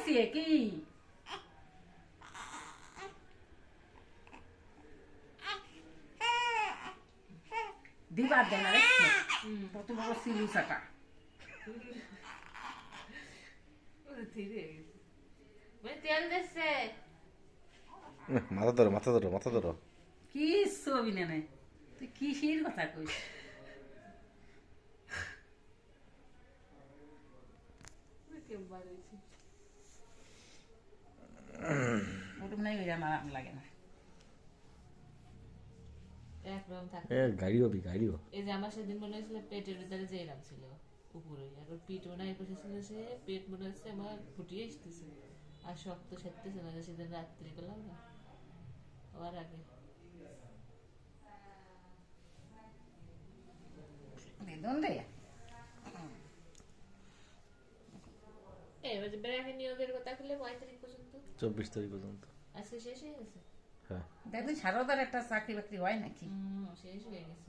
হয়েছে কি দিবার দেয় না দেখছো কত বড় সিলুসাটা তেল দিচ্ছে মাথা ধরো কি ছবি নেনে তুই কিসের কথা কইস ওরকম নাই ওই আমার লাগে না একদম থাকে গাড়িও এই যে আমার সেদিন মনে হয়েছিল পেটের ভিতরে যে এরাম ছিল উপরে এখন পিঠ মনে হয় বসেছিল সে পেট মনে হচ্ছে আমার ফুটিয়ে আসতেছে আর শক্ত সেরতেছে না সেদিন রাত্রি করলাম না আবার আগে দন্দে এবার যে বেড়াকে নিয়োগের কথা করলে 35 পর্যন্ত 24 তারিখ পর্যন্ত আজকে শেষ হয়ে গেছে হ্যাঁ দেখবেন সারদার একটা চাকরি বাকরি হয় নাকি শেষ হয়ে গেছে